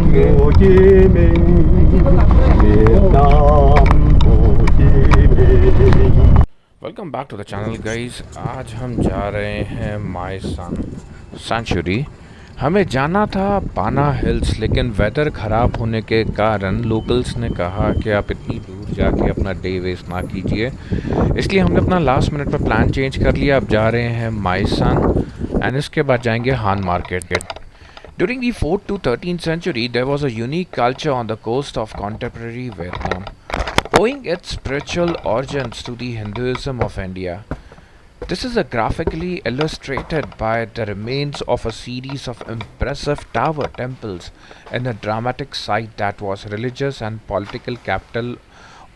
होंगे। Ho Chi Minh, Vietnam, Ho Chi Minh. Welcome back to the channel guys. आज हम जा रहे हैं माई सन सेंचुरी। हमें जाना था पाना हिल्स, लेकिन वेदर ख़राब होने के कारण लोकल्स ने कहा कि आप इतनी दूर जाके अपना डे वेस्ट ना कीजिए, इसलिए हमने अपना लास्ट मिनट पर प्लान चेंज कर लिया। अब जा रहे हैं माई सन एंड इसके बाद जाएंगे हान market. During the 4th to 13th century, there was a unique culture on the coast of contemporary Vietnam, owing its spiritual origins to the Hinduism of India. This is graphically illustrated by the remains of a series of impressive tower temples in a dramatic site that was religious and political capital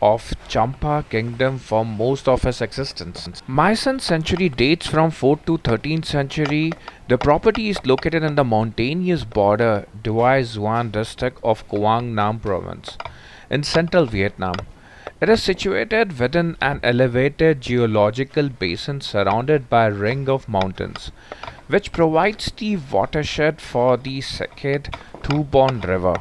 of Champa kingdom for most of its existence. Mysan century dates from 4th to 13th century. The property is located in the mountainous border Doi Xuan district of Quang Nam province in central Vietnam. It is situated within an elevated geological basin surrounded by a ring of mountains, which provides the watershed for the Second Thu Bon River.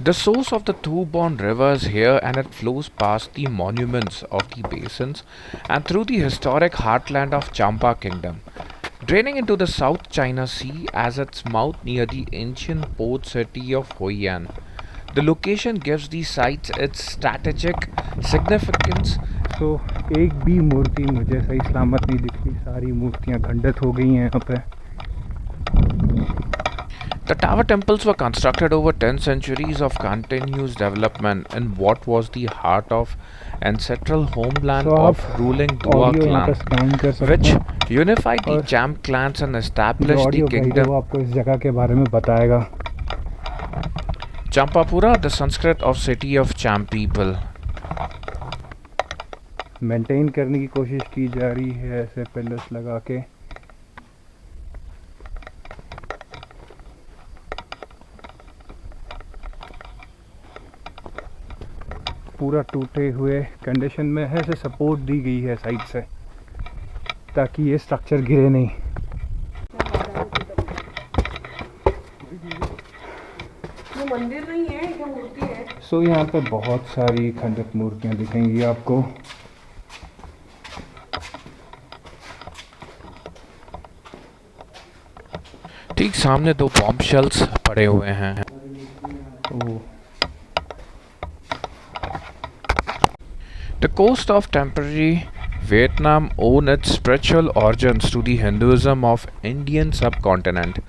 The source of the Thu Bon River is here and it flows past the monuments of the basins and through the historic heartland of Champa Kingdom, draining into the South China Sea as its mouth near the ancient port city of Hoi An. The location gives the site its strategic significance. तो एक भी मूर्ति मुझे सही सलामत नहीं दिख रही, सारी मूर्तियाँ खंडित हो गई हैं यहाँ पे। The tower temples were constructed over 10 centuries of continuous development in what was the heart of ancestral homeland of ruling Dua clan, which unified the Cham clans and established the kingdom. आपको इस जगह के बारे में बताएगा। Champapura, the Sanskrit of city of Cham people. Maintain करने की कोशिश की जा रही है ऐसे पिलर्स लगा के। पूरा टूटे हुए कंडीशन में है, ऐसे सपोर्ट दी गई है साइड से ताकि ये स्ट्रक्चर गिरे नहीं। मंदिर नहीं है, ये मूर्ति है। सो यहाँ पे बहुत सारी खंडित मूर्तियाँ दिखेंगी आपको। ठीक सामने दो बॉम्ब शेल्स पड़े हुए हैं। The coast of temporary Vietnam owed its spiritual origins to the Hinduism of Indian subcontinent.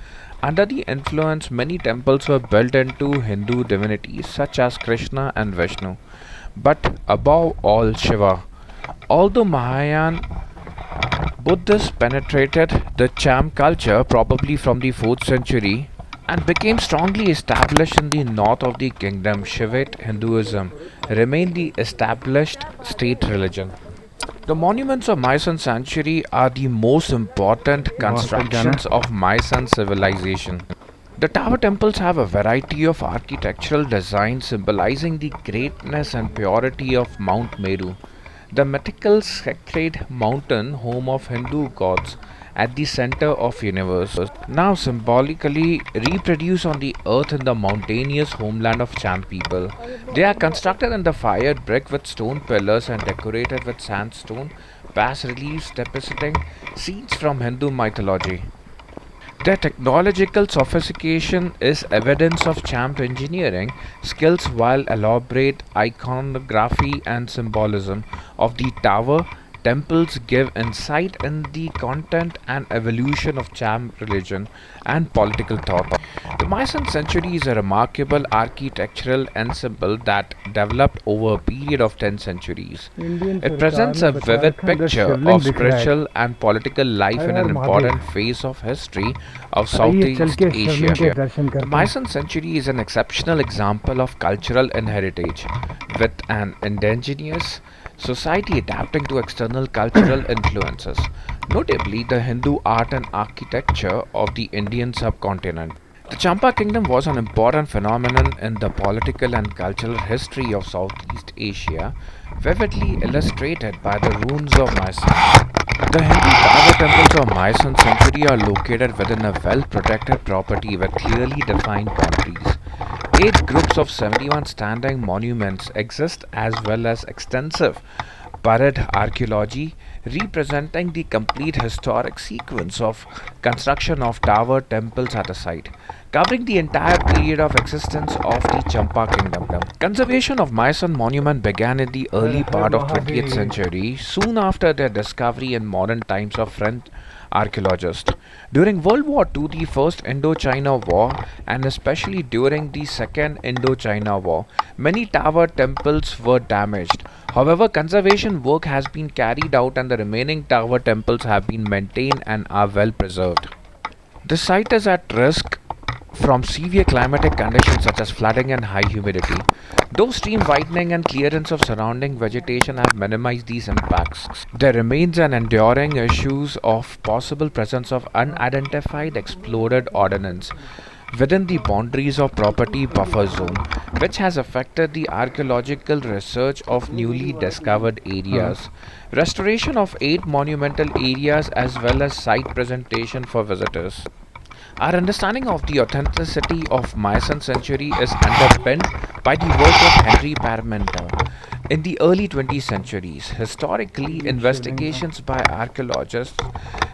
Under the influence, many temples were built into Hindu divinities such as Krishna and Vishnu, but above all Shiva. Although Mahayana Buddhists penetrated the Cham culture probably from the 4th century and became strongly established in the north of the kingdom, Shivite Hinduism remained the established state religion. The monuments of Mysan Sanctuary are the most important constructions of Mysan civilization. The tower temples have a variety of architectural designs symbolizing the greatness and purity of Mount Meru, the mythical sacred mountain home of Hindu gods at the center of universe, now symbolically reproduced on the earth in the mountainous homeland of Cham people. They are constructed in the fired brick with stone pillars and decorated with sandstone bas reliefs depicting scenes from Hindu mythology. Their technological sophistication is evidence of Cham engineering skills, while elaborate iconography and symbolism of the tower temples give insight in the content and evolution of Cham religion and political thought. The Mysan century is a remarkable architectural ensemble that developed over a period of 10 centuries. It presents a vivid picture of spiritual and political life in an important phase of history of Southeast Asia. The Mysan century is an exceptional example of cultural heritage, with an indigenous society adapting to external cultural influences, notably the Hindu art and architecture of the Indian subcontinent. The Champa kingdom was an important phenomenon in the political and cultural history of Southeast Asia, vividly illustrated by the ruins of Mysan. The Hindu tower temples of Mysan century are located within a well-protected property with clearly defined boundaries. 8 groups of 71 standing monuments exist, as well as extensive buried archaeology representing the complete historic sequence of construction of tower temples at the site, covering the entire period of existence of the Champa kingdom. Conservation of Myson monument began in the early part of 20th century, soon after their discovery in modern times of French archaeologists. During World War II, the First Indochina War, and especially during the Second Indochina War, many tower temples were damaged. However, conservation work has been carried out and the remaining tower temples have been maintained and are well preserved. The site is at risk from severe climatic conditions such as flooding and high humidity. Though stream widening and clearance of surrounding vegetation have minimized these impacts, there remains an enduring issue of possible presence of unidentified exploded ordnance within the boundaries of property buffer zone, which has affected the archaeological research of newly discovered areas. Restoration of 8 monumental areas as well as site presentation for visitors. Our understanding of the authenticity of Mayan century is underpinned by the work of Henry Parmenter. In the early 20th centuries, historically, investigations by archaeologists,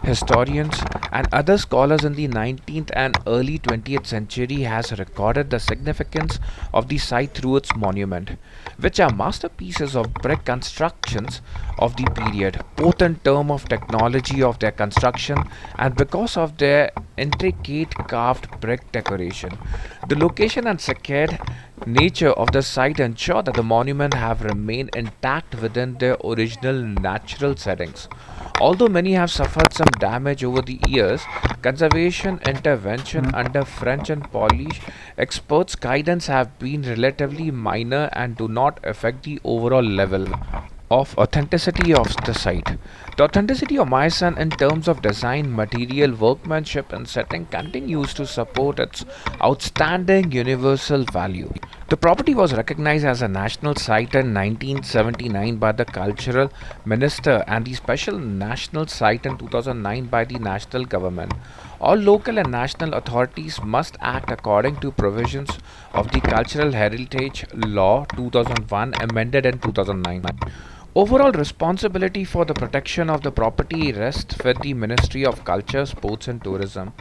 historians, and other scholars in the 19th and early 20th century has recorded the significance of the site through its monument, which are masterpieces of brick constructions of the period, both in terms of technology of their construction and because of their intricate carved brick decoration. The location and secured nature of the site ensure that the monument have remained intact within their original natural settings. Although many have suffered some damage over the years, conservation intervention under French and Polish experts' guidance have been relatively minor and do not affect the overall level of authenticity of the site. The authenticity of Mayan in terms of design, material, workmanship, and setting continues to support its outstanding universal value. The property was recognized as a national site in 1979 by the Cultural Minister and the Special National Site in 2009 by the national government. All local and national authorities must act according to provisions of the Cultural Heritage Law 2001 amended in 2009. Overall responsibility for the protection of the property rests with the Ministry of Culture, Sports and Tourism,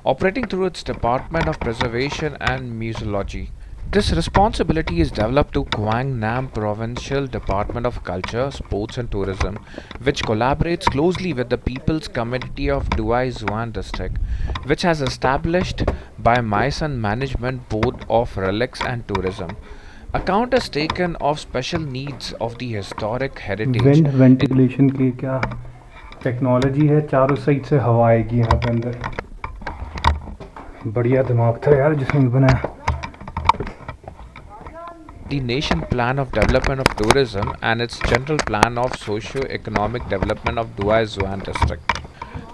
operating through its Department of Preservation and Museology. This responsibility is developed to Quang Nam Provincial Department of Culture, Sports and Tourism, which collaborates closely with the People's Committee of Duai Zuan District, which has established by Mayan Management Board of Relics and Tourism. Account is taken of special needs of the historic heritage. Wind ventilation के लिए क्या technology है, चारों side से हवा आएगी यहाँ पे अंदर. बढ़िया दिमाग था यार जिसने बनाया. The Nation Plan of Development of Tourism and its General Plan of Socio-Economic Development of Duai Zuan District.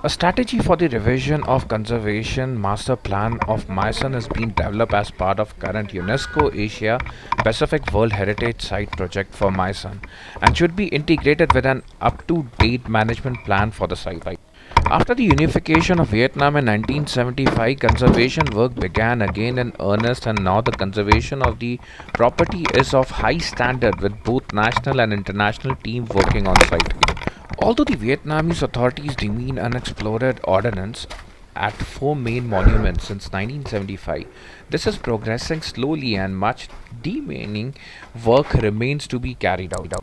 A strategy for the revision of Conservation Master Plan of Mayan is being developed as part of current UNESCO Asia Pacific World Heritage Site project for Mayan and should be integrated with an up-to-date management plan for the site. After the unification of Vietnam in 1975, conservation work began again in earnest, and now the conservation of the property is of high standard with both national and international teams working on site. Although the Vietnamese authorities demean unexploded ordnance at 4 main monuments since 1975, this is progressing slowly and much demeaning work remains to be carried out.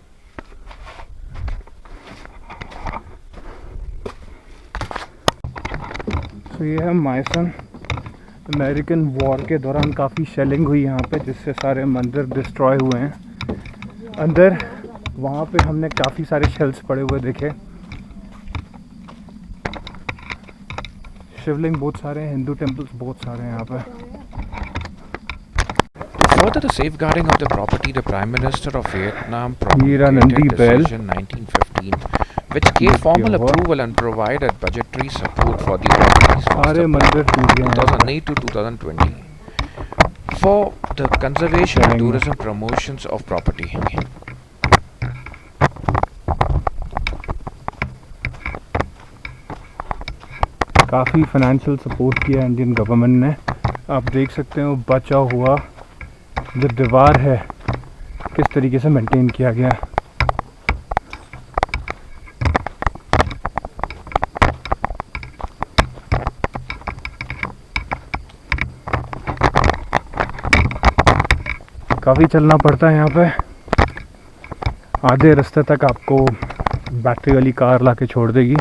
तो ये है मायसन. American war के दौरान काफ़ी shelling हुई यहाँ पे, जिससे सारे मंदिर डिस्ट्रॉय हुए हैं. अंदर वहाँ पे हमने काफ़ी सारे शेल्स पड़े हुए देखे. शिवलिंग बहुत सारे हैं, हिंदू टेम्पल्स बहुत सारे हैं यहाँ पे. Further the safeguarding of the property, the Prime Minister of Vietnam Meera Nandi promulgated Bell. Decision 1915, which gave formal approval and provided budgetary support for the property's सारे master मंदिर टूट गए हैं. 2008 to 2020 for the conservation and Dang. tourism promotions of property. काफ़ी financial support किया Indian government ने. आप देख सकते हो बचा हुआ जो दीवार है किस तरीके से मेंटेन किया गया है। काफ़ी चलना पड़ता है यहाँ पे। आधे रास्ते तक आपको बैटरी वाली कार लाके छोड़ देगी।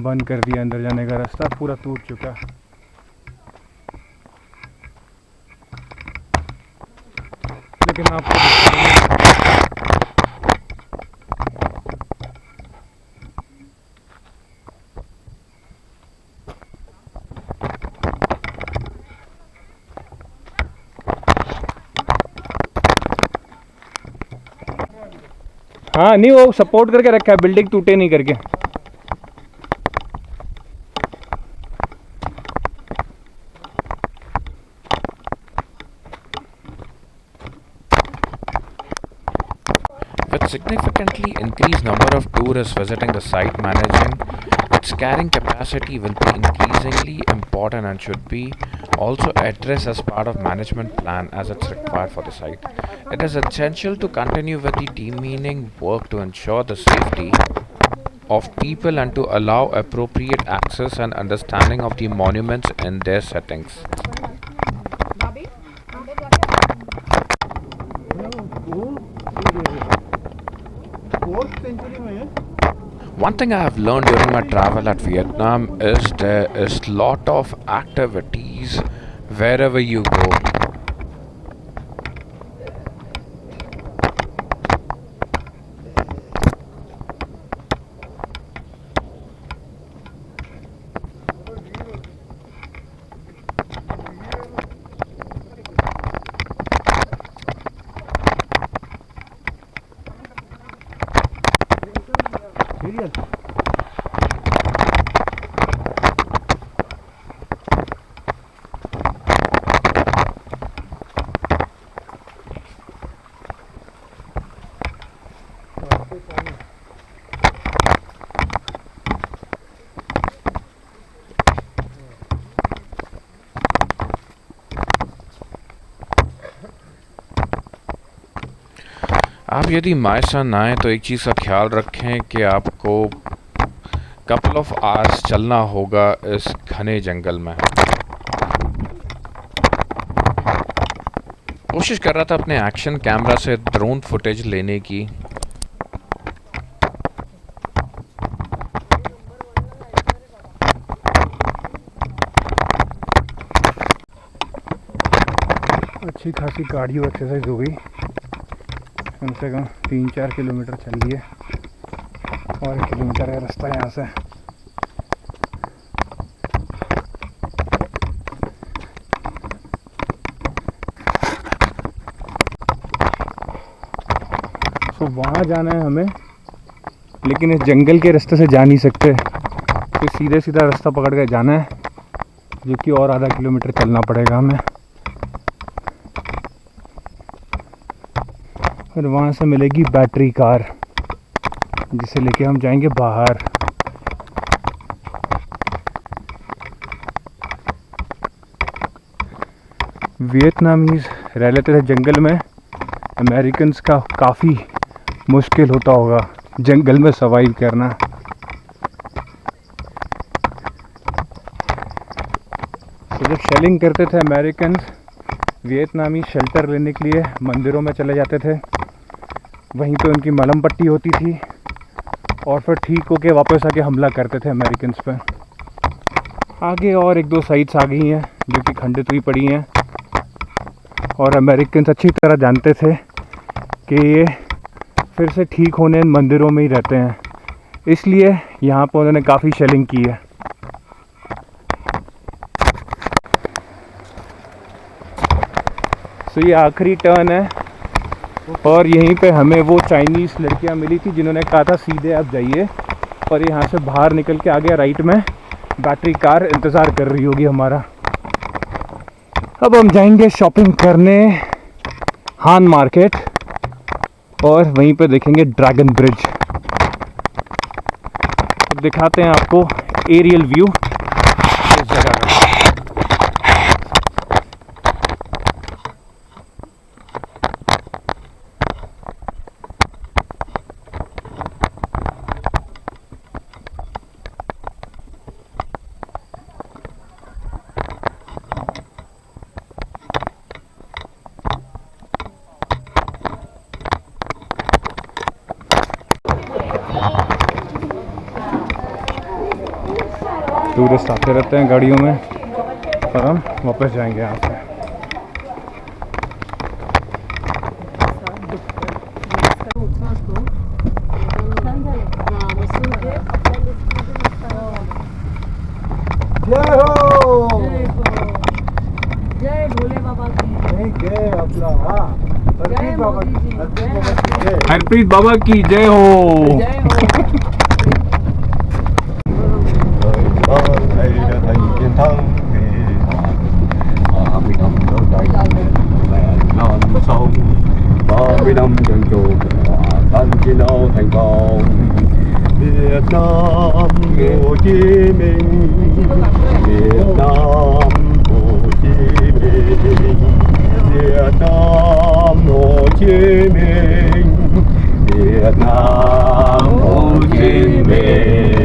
बंद कर दिया अंदर जाने का रास्ता, पूरा टूट चुका। लेकिन आपको हाँ नहीं, वो सपोर्ट करके रखा है, बिल्डिंग टूटे नहीं करके। With significantly increased number of tourists visiting the site, managing its carrying capacity will be increasingly important and should be also addressed as part of management plan as it's required for the site. It is essential to continue with the demeaning work to ensure the safety of people and to allow appropriate access and understanding of the monuments in their settings. One thing I have learned during my travel at Vietnam is there is lot of activities wherever you go. आप यदि my son आए तो एक चीज़ का ख्याल रखें कि आपको कपल ऑफ आवर्स चलना होगा इस घने जंगल में। कोशिश कर रहा था अपने एक्शन कैमरा से ड्रोन फुटेज लेने की। अच्छी खासी कार्डियो एक्सरसाइज हो गई, कम से कम 3-4 किलोमीटर चल लिए और 1 किलोमीटर का रास्ता यहाँ से। तो वहाँ जाना है हमें, लेकिन इस जंगल के रास्ते से जा नहीं सकते, तो सीधे सीधा रास्ता पकड़ कर जाना है, जो कि और आधा किलोमीटर चलना पड़ेगा हमें। फिर वहाँ से मिलेगी बैटरी कार, जिसे लेके हम जाएंगे बाहर। वियतनामीज रह लेते थे जंगल में, अमेरिकन्स का काफ़ी मुश्किल होता होगा जंगल में सर्वाइव करना। तो जब शेलिंग करते थे अमेरिकन्स, वियतनामी शेल्टर लेने के लिए मंदिरों में चले जाते थे, वहीं पे उनकी मलहम पट्टी होती थी और फिर ठीक होके वापस आके हमला करते थे अमेरिकन्स पे। आगे और 1-2 साइट्स आ गई हैं जो कि खंडित हुई पड़ी हैं, और अमेरिकन्स अच्छी तरह जानते थे कि ये फिर से ठीक होने इन मंदिरों में ही रहते हैं, इसलिए यहाँ पर उन्होंने काफ़ी शेलिंग की है। तो ये आखिरी टर्न है और यहीं पे हमें वो चाइनीज़ लड़कियाँ मिली थी जिन्होंने कहा था सीधे आप जाइए, और यहाँ से बाहर निकल के आ गया राइट में बैटरी कार इंतज़ार कर रही होगी हमारा। अब हम जाएंगे शॉपिंग करने हान मार्केट और वहीं पे देखेंगे ड्रैगन ब्रिज। अब दिखाते हैं आपको एरियल व्यू इस जगह का। टूरिस्ट आते रहते हैं गाड़ियों में और हम वापस जाएंगे यहाँ से। जय हो। जय भोले बाबा की जय अपना हाँ जय मोदी जी जय हरप्रीत बाबा की जय हो। जय हो năm dân chủ thân chiến đấu thành công Việt Nam Hồ Chí Minh Việt Nam Hồ Chí Minh Việt Nam Hồ Chí Minh Việt Nam Hồ Chí Minh